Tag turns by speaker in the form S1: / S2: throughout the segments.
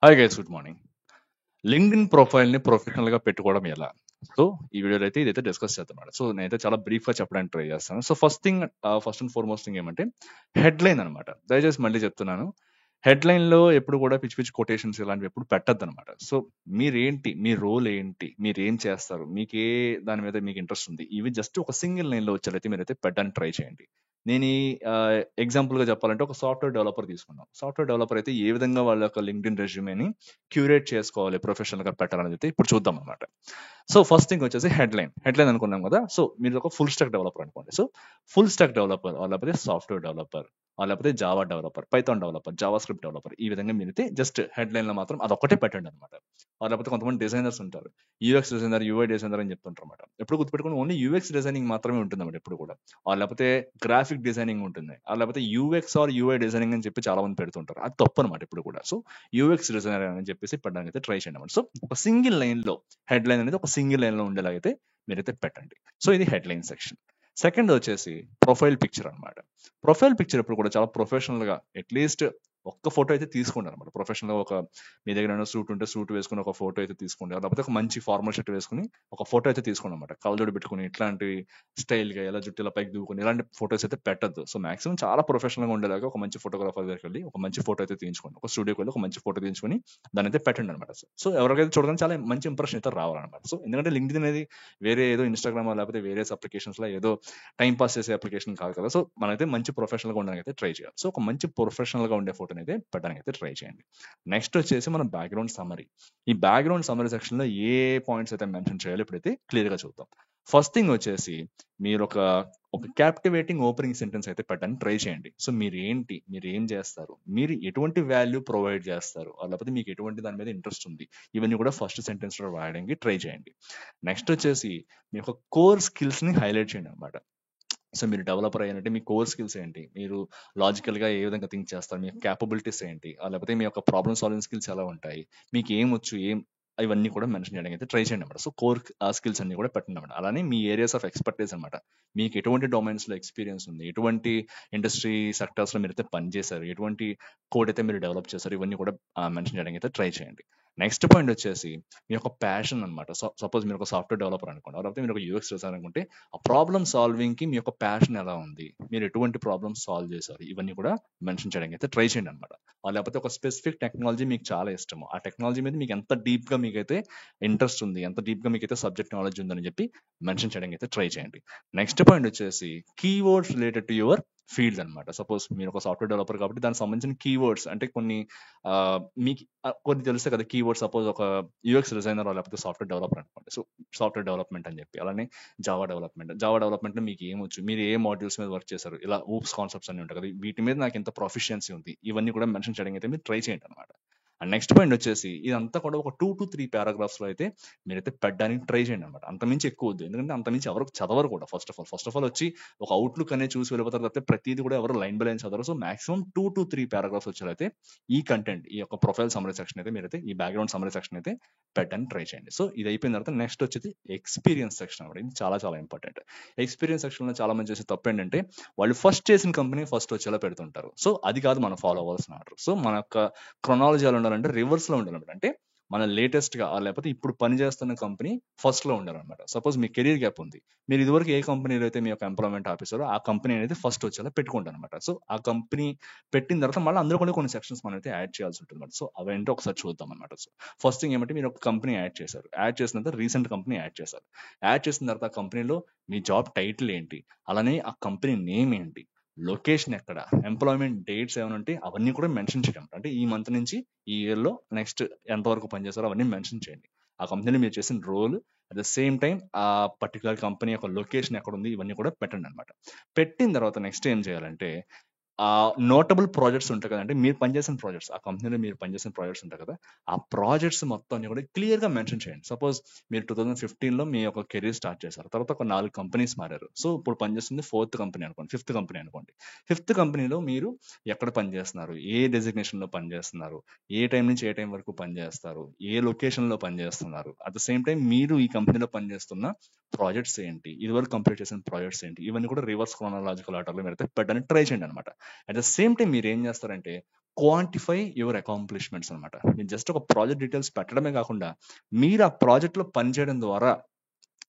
S1: Hi guys, good morning. LinkedIn profile ని professional గా పెట్టుకోవడం ఎలా? సో ఈ వీడియోలో అయితే ఇదైతే డిస్కస్ చేద్దాం. సో నేనైతే చాలా బ్రీఫ్ గా చెప్పడానికి ట్రై చేస్తాను. So first and foremost thing ఏమంటే హెడ్లైన్ అనమాట. దయచేసి మళ్ళీ చెప్తున్నాను, హెడ్లైన్ లో ఎప్పుడు కూడా పిచ్చి పిచ్చి కొటేషన్స్ ఇలాంటివి ఎప్పుడు పెట్టద్దు అనమాట. సో మీరేంటి, మీ రోల్ ఏంటి, మీరు ఏం చేస్తారు, మీకు ఏ దాని మీద మీకు ఇంట్రెస్ట్ ఉంది, ఇవి జస్ట్ ఒక సింగిల్ లైన్ లో వచ్చేటైతే మీరైతే పెట్టడానికి ట్రై చేయండి. నేను ఈ ఎగ్జాంపుల్ గా చెప్పాలంటే ఒక సాఫ్ట్వేర్ డెవలపర్ తీసుకున్నాం. సాఫ్ట్వేర్ డెవలపర్ అయితే ఏ విధంగా వాళ్ళ యొక్క లింక్డ్ఇన్ రెజ్యూమేని క్యూరేట్ చేసుకోవాలి, ప్రొఫెషనల్ గా పెట్టాలని అయితే ఇప్పుడు చూద్దాం అనమాట. సో ఫస్ట్ థింగ్ వచ్చేసి హెడ్లైన్ అనుకున్నాం కదా. సో మీరు ఒక ఫుల్ స్టాక్ డెవలపర్ అనుకోండి. సో ఫుల్ స్టాక్ డెవలపర్, లేకపోతే సాఫ్ట్వేర్ డెవలపర్, లేకపోతే Java developer, Python developer, Java script developer, ఈ విధంగా మీరైతే జస్ట్ హెడ్లైన్ లో మాత్రం అదొక్కటే పెట్టండి అనమాట. లేకపోతే కొంతమంది డిజైనర్స్ ఉంటారు, యూఎక్స్ డిజైనర్, యూఐ డిజైనర్ అని చెప్తుంటారు అనమాట. ఎప్పుడు గుర్తుపెట్టుకుని ఓన్లీ యూఎక్స్ డిజైనింగ్ మాత్రమే ఉంటుంది అన్నమాట ఎప్పుడు కూడా. లేకపోతే గ్రాఫిక్ డిజైనింగ్ ఉంటుంది, లేకపోతే యూఎక్స్ ఆర్ యూఐ డిజైనింగ్ అని చెప్పి చాలా మంది పెడుతుంటారు. అది తప్పు అనమాట ఎప్పుడు కూడా. సో యూఎక్స్ డిజైనర్ అని చెప్పేసి పెట్టడానికి అయితే ట్రై చేయండి అన్నమాట. సో ఒక సింగిల్ లైన్ లో హెడ్లైన్ అనేది ఒక సింగిల్ లైన్ లో ఉండేలాగైతే మీరైతే పెట్టండి. సో ఇది హెడ్లైన్ సెక్షన్. సెకండ్ వచ్చేసి ప్రొఫైల్ పిక్చర్ అన్నమాట. ప్రొఫైల్ పిక్చర్ ఎప్పుడు కూడా చాలా ప్రొఫెషనల్ గా అట్లీస్ట్ ఒక్క ఫోటో అయితే తీసుకోండి అనమాట. ప్రొఫెషనల్ గా ఒక మీ దగ్గర సూట్ ఉంటే సూట్ వేసుకుని ఒక ఫోటో అయితే తీసుకోండి, లేకపోతే ఒక మంచి ఫార్మల్ షర్ట్ వేసుకుని ఒక ఫోటో అయితే తీసుకోండి అనమాట. కళ్ళజోడు పెట్టుకుని ఇట్లాంటి స్టైల్ గా ఎలా జుట్టు ఇలా పైకి దూకుని ఇలాంటి ఫోటోస్ అయితే పెట్టద్దు. సో మాక్సిమం చాలా ప్రొఫెషనల్ గా ఉండేలాగా ఒక మంచి ఫోటోగ్రాఫర్ దగ్గరికి వెళ్ళి ఒక మంచి ఫోటో అయితే తీయించుకోండి, ఒక స్టూడియోకి వెళ్ళి ఒక మంచి ఫోటో తీయించుకొని దాని అయితే పెట్టండి అనమాట. సో ఎవరికైతే చూడగానే చాలా మంచి ఇంప్రెషన్ అయితే రావాలన్నమాట. సో ఎందుకంటే లింక్డ్ఇన్ అనేది వేరే ఏదో ఇన్స్టాగ్రామ్ లేకపోతే వేరే అప్లికేషన్స్ లో ఏదో టైం పాస్ చేసే అప్లికేషన్ కాదు కదా. సో మనైతే మంచి ప్రొఫెషనల్ గా ఉండడానికి అయితే ట్రై చేయాలి. సో ఒక మంచి ప్రొఫెషనల్ గా ఉండే ఫోటోని అయితే పెట్టడానికి అయితే ట్రై చేయండి. నెక్స్ట్ వచ్చేసి మన బ్యాక్గ్రౌండ్ సమరీ. ఈ బ్యాక్గ్రౌండ్ సమరీ సెక్షన్ లో ఏ పాయింట్స్ అయితే మెన్షన్ చేయాలో ఇప్పుడైతే క్లియర్ గా చూద్దాం. ఫస్ట్ థింగ్ వచ్చేసి మీరు ఒక క్యాప్టివేటింగ్ ఓపెనింగ్ సెంటెన్స్ అయితే పెట్టడానికి ట్రై చేయండి. సో మీరు ఏంటి, మీరు ఏం చేస్తారు, మీరు ఎటువంటి వాల్యూ ప్రొవైడ్ చేస్తారు, లేకపోతే మీకు ఎటువంటి దాని మీద ఇంట్రెస్ట్ ఉంది, ఇవన్నీ కూడా ఫస్ట్ సెంటెన్స్ లో రాయడానికి ట్రై చేయండి. నెక్స్ట్ వచ్చేసి మీ యొక్క కోర్ స్కిల్స్ ని హైలైట్ చేయండి అనమాట. సో మీరు డెవలపర్ అయ్యారంటే మీ కోర్ స్కిల్స్ ఏంటి, మీరు లాజికల్ గా ఏ విధంగా థింక్ చేస్తారు, మీ క్యాపబిలిటీస్ ఏంటి, లేకపోతే మీ యొక్క ప్రాబ్లమ్ సాల్వింగ్ స్కిల్స్ ఎలా ఉంటాయి, మీకు ఏం వచ్చు, ఇవన్నీ కూడా మెన్షన్ చేయడానికి అయితే ట్రై చేయండి అనమాట. సో కోర్ స్కిల్స్ అన్ని కూడా పెట్టండి అనమాట. అలానే మీ ఏరియాస్ ఆఫ్ ఎక్స్పర్టైజ్ అనమాట. మీకు ఎటువంటి డొమైన్స్ లో ఎక్స్పీరియన్స్ ఉంది, ఎటువంటి ఇండస్ట్రీ సెక్టర్స్ లో మీరైతే పనిచేశారు, ఎటువంటి కోడ్ అయితే మీరు డెవలప్ చేశారు, ఇవన్నీ కూడా మెన్షన్ చేయడానికి అయితే ట్రై చేయండి. నెక్స్ట్ పాయింట్ వచ్చేసి మీ యొక్క ప్యాషన్ అనమాట. సపోజ్ మీరు ఒక సాఫ్ట్వేర్ డెవలపర్ అనుకోండి, లేకపోతే మీరు ఒక యూఎక్స్ డిజైనర్ అనుకుంటే ఆ ప్రాబ్లమ్ సాల్వింగ్ కి మీ యొక్క ప్యాషన్ ఎలా ఉంది, మీరు ఎటువంటి ప్రాబ్లమ్ సాల్వ్ చేశారు, ఇవన్నీ కూడా మెన్షన్ చేయడానికి అయితే ట్రై చేయండి అనమాట. లేకపోతే ఒక స్పెసిఫిక్ టెక్నాలజీ మీకు చాలా ఇష్టము, ఆ టెక్నాలజీ మీద మీకు ఎంత డీప్ గా మీకైతే ఇంట్రెస్ట్ ఉంది, ఎంత డీప్ గా మీకైతే సబ్జెక్ట్ నాలెడ్జ్ ఉందని చెప్పి మెన్షన్ చేయడానికి అయితే ట్రై చేయండి. నెక్స్ట్ పాయింట్ వచ్చేసి keywords related to your field అనమాట. సపోజ్ మీరు ఒక సాఫ్ట్వేర్ డెవలపర్ కాబట్టి దానికి సంబంధించిన కీవర్డ్స్ అంటే కొన్ని ఆ, మీకు కొన్ని తెలుస్తాయి కదా కీవర్డ్స్. సపోజ్ ఒక యూఎక్స్ డిజైనర్ లేకపోతే సాఫ్ట్వేర్ డెవలపర్ అనుకోండి. సో సాఫ్ట్వేర్ డెవలప్మెంట్ అని చెప్పి, అలానే జావా డెవలప్మెంట్ లో మీకు ఏమొచ్చు, మీరు ఏ మాడ్యూల్స్ మీద వర్క్ చేశారు, ఇలా ఊప్స్ కాన్సెప్ట్స్ అన్ని ఉంటాయి కదా, వీటి మీద నాకు ఎంత ప్రొఫిషియన్సీ ఉంది, ఇవన్నీ కూడా మెన్షన్ చేయడానికి అయితే మీరు ట్రై చేయండి అనమాట. అండ్ నెక్స్ట్ పాయింట్ వచ్చేసి ఇదంతా కూడా ఒక 2 to 3 పారాగ్రాఫ్స్ లో అయితే మీరైతే పెట్టడానికి ట్రై చేయండి అనమాట. అంతమించి ఎక్కువ వద్దు, ఎందుకంటే అంతమించి ఎవరు చదవరు కూడా. ఫస్ట్ ఆఫ్ ఆల్ వచ్చి ఒక అవుట్లుక్ అనేది చూసి వెళ్ళిపోతారు తప్పితే ప్రతిదీ కూడా ఎవరు లైన్ బై లైన్ చదవరు. సో మాక్సిమం 2 to 3 పారాగ్రాఫ్స్ వచ్చేలా ఈ కంటెంట్, ఈ యొక్క ప్రొఫైల్ సమరీ సెక్షన్ అయితే మీరైతే, ఈ బ్యాక్గ్రౌండ్ సమరీ సెక్షన్ అయితే పెట్టడానికి ట్రై చేయండి. సో ఇది అయిపోయిన తర్వాత నెక్స్ట్ వచ్చేది ఎక్స్పీరియన్స్ సెక్షన్ అనమాట. ఇది చాలా చాలా ఇంపార్టెంట్. ఎక్స్పీరియన్స్ సెక్షన్ లో చాలా మంది చేసే తప్పు ఏంటంటే వాళ్ళు ఫస్ట్ చేసిన కంపెనీ ఫస్ట్ వచ్చేలా పెడుతుంటారు. సో అది కాదు మనం ఫాలో అవ్వాల్సిన ఆర్డర్. సో మన యొక్క క్రొనాలజీ ఎలా ఉండాలంటే రివర్స్ లో ఉండాలన్నమాట. అంటే మన లేటెస్ట్ గా లేకపోతే ఇప్పుడు పనిచేస్తున్న కంపెనీ ఫస్ట్ లో ఉండాలన్నమాట. సపోజ్ మీ కెరీర్ గ్యాప్ ఉంది, మీరు ఇదివరకు ఏ కంపెనీలో అయితే మీ యొక్క ఎంప్లాయ్మెంట్ ఆఫీసర్, ఆ కంపెనీ అనేది ఫస్ట్ వచ్చేలా పెట్టుకుంటారు అనమాట. సో ఆ కంపెనీ పెట్టిన తర్వాత మళ్ళీ అందులో కూడా కొన్ని సెక్షన్స్ మనం అయితే యాడ్ చేయాల్సి ఉంటుంది అనమాట. సో అవేంటో ఒకసారి చూద్దాం అనమాట. సో ఫస్ట్ థింగ్ ఏమంటే మీరు ఒక కంపెనీ యాడ్ చేశారు, యాడ్ చేసిన తర్వాత రీసెంట్ కంపెనీ యాడ్ చేశారు. యాడ్ చేసిన తర్వాత ఆ కంపెనీలో మీ జాబ్ టైటిల్ ఏంటి, అలానే ఆ కంపెనీ నేమ్ ఏంటి, లొకేషన్ ఎక్కడ, ఎంప్లాయ్మెంట్ డేట్స్ ఏమైనా ఉంటే అవన్నీ కూడా మెన్షన్ చేయడం. అంటే ఈ మంత్ నుంచి ఈ ఇయర్ లో నెక్స్ట్ ఎంతవరకు పనిచేస్తారో అవన్నీ మెన్షన్ చేయండి. ఆ కంపెనీలో మీరు చేసిన role, at the same time ఆ పర్టికులర్ కంపెనీ యొక్క లొకేషన్ ఎక్కడ ఉంది, ఇవన్నీ కూడా పెట్టండి అనమాట. పెట్టిన తర్వాత నెక్స్ట్ ఏం చేయాలంటే నోటబుల్ ప్రాజెక్ట్స్ ఉంటాయి కదంటే, మీరు పనిచేసిన ప్రాజెక్ట్స్, ఆ కంపెనీలో మీరు పనిచేసిన ప్రాజెక్ట్స్ ఉంటాయి కదా, ఆ ప్రాజెక్ట్స్ మొత్తం కూడా క్లియర్ గా మెన్షన్ చేయండి. సపోజ్ మీరు 2015 లో మీ యొక్క కెరీర్ స్టార్ట్ చేశారు, తర్వాత ఒక 4 కంపెనీస్ మారారు. సో ఇప్పుడు పనిచేస్తుంది 4th కంపెనీ అనుకోండి, 5th కంపెనీ అనుకోండి. 5th కంపెనీలో మీరు ఎక్కడ పనిచేస్తున్నారు, ఏ డెసిగ్నేషన్ లో పనిచేస్తున్నారు, ఏ టైం నుంచి ఏ టైం వరకు పనిచేస్తారు, ఏ లొకేషన్ లో పనిచేస్తున్నారు, అట్ ద సేమ్ టైం మీరు ఈ కంపెనీలో పనిచేస్తున్న ప్రాజెక్ట్స్ ఏంటి, ఇదివరకు కంప్లీట్ చేసిన ప్రాజెక్ట్స్ ఏంటి, ఇవన్నీ కూడా రివర్స్ క్రోనాలజికల్ ఆర్డర్ లో మీరు అయితే పెట్టడానికి ట్రై చేయండి అనమాట. అట్ ద సేమ్ టైం మీరు ఏం చేస్తారంటే క్వాంటిఫై యువర్ అకాంప్లిష్మెంట్స్ అనమాట. మీరు జస్ట్ ఒక ప్రాజెక్ట్ డీటెయిల్స్ పెట్టడమే కాకుండా మీరు ఆ ప్రాజెక్ట్ లో పనిచేయడం ద్వారా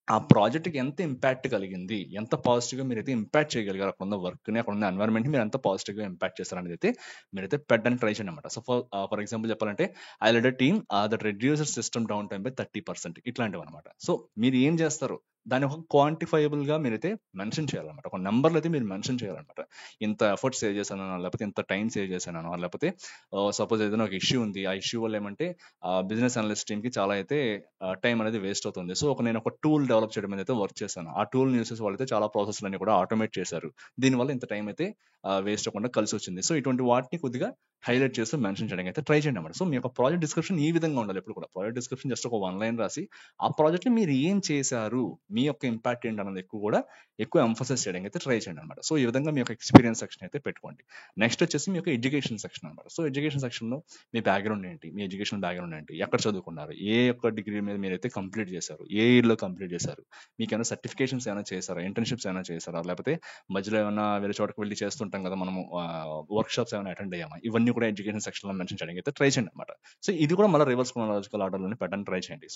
S1: ఆ ప్రాజెక్ట్‌కి ఎంత ఇంపాక్ట్ కలిగింది? ఎంత పాజిటివ్‌గా మీరైతే ఇంపాక్ట్ చేయగలిగారు? అక్కడున్న వర్క్‌ని, అక్కడున్న ఎన్వైర్న్‌మెంట్‌ని మీరు ఎంత పాజిటివ్‌గా ఇంపాక్ట్ చేశారనేదైతే మీరైతే పెట్టడానికి ట్రై చేయండన్నమాట. సో, ఫర్ ఎగ్జాంపుల్ చెప్పాలంటే I led a team that reduces system down time by 30% ఇట్లాంటివన్నమాట. సో, మీరు ఏం చేస్తారు? దాన్ని ఒక క్వాంటిఫైయబుల్‌గా మీరైతే మెన్షన్ చేయాలన్నమాట. ఒక నంబర్‌లో అయితే మీరు మెన్షన్ చేయాలన్నమాట. ఇంత ఎఫర్ట్ సేవ్ చేశాననో, లేకపోతే ఇంత టైమ్ సేవ్ చేశాననో, లేకపోతే సపోజ్ ఏదైనా ఒక ఇష్యూ ఉంది. ఆ ఇష్యూ వల్ల ఏమంటే బిజినెస్ అనలిస్ట్ టీమ్‌కి చాలా అయితే టైం అనేది వేస్ట్ అవుతుంది. సో, నేను ఒక టూల్ డెవలప్ చేయడం మీద అయితే వర్క్ చేశాను. ఆ టూల్ యూజ్ చేసి వాళ్ళైతే చాలా ప్రాసెస్‌లన్నీ కూడా ఆటోమేట్ చేశారు. దీనివల్ల ఇంత టైం అయితే వేస్ట్ అవ్వకుండా కలిసొచ్చింది. సో, ఇటువంటి వాటిని కొద్దిగా హైలైట్ చేస్తూ మెన్షన్ చేయడానికి అయితే ట్రై చేయండన్నమాట. సో, మీ యొక్క ప్రాజెక్ట్ డిస్క్రిప్షన్ ఈ విధంగా ఉండాలి ఎప్పుడు కూడా. ప్రాజెక్ట్ డిస్క్రిప్షన్ జస్ట్ ఒక 1 లైన్ రాసి, ఆ ప్రాజెక్ట్‌ని మీరు ఏం చేశారు? మీ యొక్క ఇంపాక్ట్ ఏంటన్నది ఎక్కువ ఎంఫసైజ్ చేయడానికి అయితే ట్రై చేయండన్నమాట. సో, ఈ విధంగా మీ యొక్క ఎక్స్‌పీరియన్స్ సెక్షన్ అయితే పెట్టుకోండి. నెక్స్ట్ వచ్చేసి మీ యొక్క ఎడ్యుకేషన్ సెక్షన్ అన్నమాట. సో, ఎడ్యుకేషన్ సెక్షన్‌లో మీ బ్యాక్‌గ్రౌండ్ ఏంటి? మీ ఎడ్యుకేషనల్ బ్యాక్‌గ్రౌండ్ ఏంటి? ఎక్కడ చదువుకున్నారు? ఏ యొక్క డిగ్రీ మీద మీరైతే కంప్లీట్ చేశారు? ఏ ఇయర్‌లో కంప్లీట్ చేశారు? మీకేమైనా సర్టిఫికేషన్స్ ఏమైనా చేశారా? ఇంటర్న్‌షిప్స్ ఏమైనా చేశారా? లేకపోతే మధ్యలో ఏమన్నా వేరే చోటకి వెళ్లి చేస్తుంటాం కదా! మనము వర్క్‌షాప్స్ ఏమైనా అటెండ్ అయ్యామా? ఇవన్నీ కూడా ఎడ్యుకేషన్ సెక్షన్‌లో మెన్షన్ చేయడానికి అయితే ట్రై చేయండన్నమాట. సో, ఇది కూడా మళ్ళీ రివర్స్ క్రోనాలజికల్ ఆర్డర్‌లోనే పెట్టడానికి ట్రై చేయండి.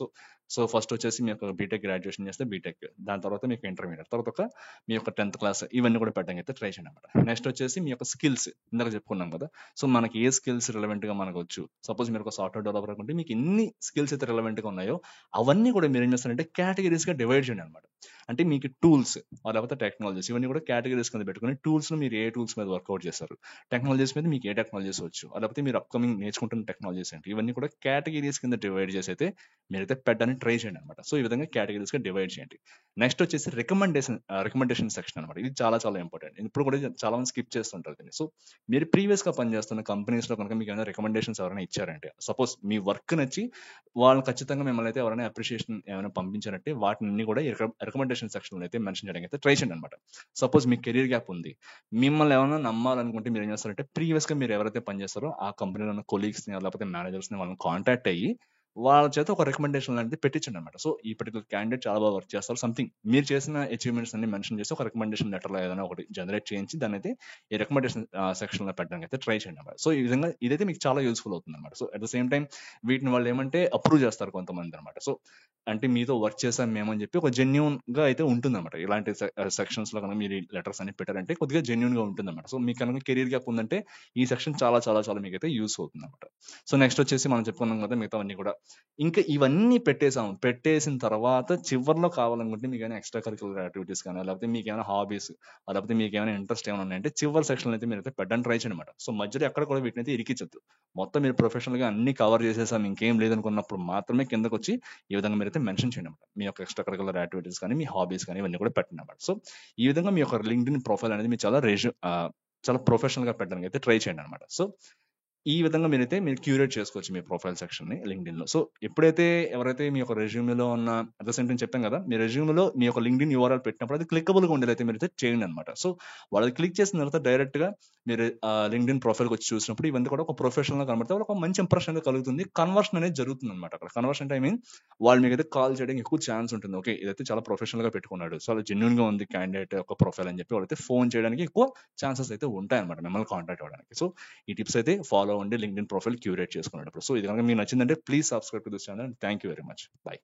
S1: సో, ఫస్ట్ వచ్చేసి మీ యొక్క బీటెక్ గ్రాడ్యుయేషన్ చేస్తే బీటెక్. దాని తర్వాత మీకు ఇంటర్మీడియేట్. తర్వాత మీ యొక్క 10థ్ క్లాస్ ఇవన్నీ కూడా పెట్టడానికి అయితే ట్రై చేయండన్నమాట. నెక్స్ట్ వచ్చేసి మీ యొక్క స్కిల్స్ ఇందాక చెప్పుకున్నాం కదా! సో, మనకి ఏ స్కిల్స్ రిలవెంట్‌గా మనకొచ్చు. సపోజ్ మీరు ఒక సాఫ్ట్‌వేర్ డెవలపర్ అనుకుంటే మీకు ఎన్ని స్కిల్స్ అయితే రిలవెంట్‌గా ఉన్నాయో అవన్నీ కూడా మీరేం చేస్తారంటే కేటగరీస్‌గా డివైడ్ చేయండి అన్నమాట. అంటే మీకు టూల్స్ లేకపోతే టెక్నాలజీస్ ఇవన్నీ కూడా కేటగరీస్ కింద పెట్టుకొని టూల్స్‌లో మీరు ఏ టూల్స్ మీద వర్కౌట్ చేశారు. టెక్నాలజీస్ మీద మీకు ఏ టెక్నాలజీస్ వచ్చు. లేకపోతే మీరు అప్‌కమింగ్ నేర్చుకుంటున్న టెక్నాలజీస్ ఏంటి. ఇవన్నీ కూడా కేటగరీస్ కింద డివైడ్ చేసి అయితే మీరైతే పెట్టడానికి ట్రై చేయండి అన్నమాట. సో, ఈ విధంగా కేటగరీస్‌గా డివైడ్ చేయండి. నెక్స్ట్ వచ్చేసి రికమెండేషన్ సెక్షన్ అన్నమాట. ఇది చాలా చాలా ఇంపార్టెంట్. ఇప్పుడు కూడా చాలా మంది స్కిప్ చేస్తుంటారు దీన్ని. సో, మీరు ప్రీవియస్‌గా పనిచేస్తున్న కంపెనీస్‌లో కనుక మీకు ఏమైనా రికమెండేషన్స్ ఎవరైనా ఇచ్చారంటే, సపోజ్ మీ వర్క్ నచ్చి వాళ్ళు ఖచ్చితంగా మిమ్మల్ని అయితే ఎవరైనా అప్రిషియేషన్ ఏమైనా పంపించారంటే వాటిని కూడా రికమెండేషన్ సెక్షన్‌లో అయితే మెన్షన్ చేయడానికి అయితే ట్రై చేయండి అన్నమాట. సపోజ్ మీకు కెరియర్ గ్యాప్ ఉంది. మిమ్మల్ని ఎవరైనా నమ్మాలనుకుంటే మీరు ఏం చేస్తారంటే ప్రీవియస్‌గా మీరు ఎవరైతే పనిచేస్తారో ఆ కంపెనీలో ఉన్న కొలీగ్స్‌ని లేకపోతే మేనేజర్స్‌ని వాళ్ళని కాంటాక్ట్ అయ్యి వాళ్ళ చేత ఒక రికమెండేషన్ లాంటిది పెట్టించండి అనమాట. సో, ఈ పర్టికులర్ క్యాండిడేట్ చాలా బాగా వర్క్ చేస్తారు. సంథింగ్ మీరు చేసిన అచీవ్‌మెంట్స్ అన్ని మెన్షన్ చేసి ఒక రికమెండేషన్ లెటర్‌లో ఏదైనా ఒకటి జనరేట్ చేయించి దాన్నైతే ఈ రికమెండేషన్ సెక్షన్‌లో పెట్టడానికి అయితే ట్రై చేయండి అన్నమాట. సో, ఈ విధంగా ఇదైతే మీకు చాలా యూజ్‌ఫుల్ అవుతుందన్నమాట. So, at the same time వీటిని వాళ్ళు ఏమంటే అప్రూవ్ చేస్తారు కొంతమంది అనమాట. సో, అంటే మీతో వర్క్ చేసాం మేము అని చెప్పి ఒక జెన్యూన్‌గా అయితే ఉంటుందన్నమాట. ఇలాంటి సెక్షన్స్‌లో కనుక మీరు ఈ లెటర్స్ అన్ని పెట్టారంటే కొద్దిగా జెన్యూన్‌గా ఉంటుందన్నమాట. సో, మీకు కనుక కెరియర్ గ్యాప్ ఉందంటే ఈ సెక్షన్ చాలా చాలా చాలా మీకైతే యూజ్ అవుతుందన్నమాట. సో, నెక్స్ట్ వచ్చేసి మనం చెప్పుకున్నాం కదా! మిగతావన్నీ కూడా ఇంకా ఇవన్నీ పెట్టేసాం. పెట్టేసిన తర్వాత చివర్లో కావాలనుకుంటే మీకేమైనా ఎక్స్‌ట్రా కరిక్యులర్ యాక్టివిటీస్ గాని, లేకపోతే మీకేమైనా హాబీస్, లేకపోతే మీకేమైనా ఇంట్రెస్ట్ ఏమైనా ఉన్నాయంటే చివరి సెక్షన్‌లో అయితే మీరైతే పెట్టడానికి ట్రై చేయండన్నమాట. సో, మధ్యలో ఎక్కడ కూడా వీటినైతే ఇరికించొద్దు. మొత్తం మీరు ప్రొఫెషనల్‌గా అన్నీ కవర్ చేసేసాం ఇంకేం లేదనుకున్నప్పుడు మాత్రమే కిందకొచ్చి ఈ విధంగా మీరైతే మెన్షన్ చేయండన్నమాట. మీ యొక్క ఎక్స్‌ట్రా కరిక్యులర్ యాక్టివిటీస్ కానీ, మీ హాబీస్ కానీ ఇవన్నీ కూడా పెట్టండన్నమాట. సో, ఈ విధంగా మీ యొక్క లింక్డ్ఇన్ ప్రొఫైల్ అనేది మీరు చాలా ప్రొఫెషనల్‌గా పెట్టడానికి అయితే ట్రై చేయండన్నమాట. సో, ఈ విధంగా మీరు క్యూరేట్ చేసుకోవచ్చు మీ ప్రొఫైల్ సెక్షన్‌ని లింక్డ్ఇన్‌లో. సో, ఎప్పుడైతే ఎవరైతే మీ యొక్క రెజ్యూమ్‌లో ఉన్న అట్ ద సేమ్ టైమ్ చెప్పాం కదా! మీ రెజ్యూమ్‌లో మీ యొక్క లింక్డ్ఇన్ యూఆర్ఎల్ పెట్టినప్పుడు అది క్లిక్కబుల్‌గా ఉండేదైతే మీరైతే చేయండన్నమాట. సో, వాళ్ళు క్లిక్ చేసిన తర్వాత డైరెక్ట్‌గా మీరు లింక్డ్ఇన్ ప్రొఫైల్‌కి వచ్చి చూసినప్పుడు ఇవన్నీ కూడా ఒక ప్రొఫెషనల్‌గా కనబడితే వాళ్ళకి ఒక మంచి ఇంప్రెషన్ అనేది కలుగుతుంది. కన్వర్షన్ అనేది జరుగుతుందన్నమాట అక్కడ. కన్వర్షన్ అంటే ఐ మీన్ వాళ్ళు మీకైతే కాల్ చేయడానికి ఎక్కువ ఛాన్స్ ఉంటుంది. ఓకే. ఇదైతే చాలా ప్రొఫెషనల్‌గా పెట్టుకున్నాడు. చాలా జెన్యూన్‌గా ఉంది క్యాండిడేట్ యొక్క ప్రొఫైల్ అని చెప్పి వాళ్ళైతే ఫోన్ చేయడానికి ఎక్కువ ఛాన్సెస్ అయితే ఉంటాయన్నమాట మిమ్మల్ని కాంటాక్ట్ అవ్వడానికి. సో, ఈ టిప్స్ అయితే ఫాలో అవ్వండి లింక్డ్ఇన్ ప్రొఫైల్ క్యూరేట్ చేసుకునేటప్పుడు. సో, ఇది కనుక మీకు నచ్చిందంటే please subscribe to this channel. Thank you very much. By.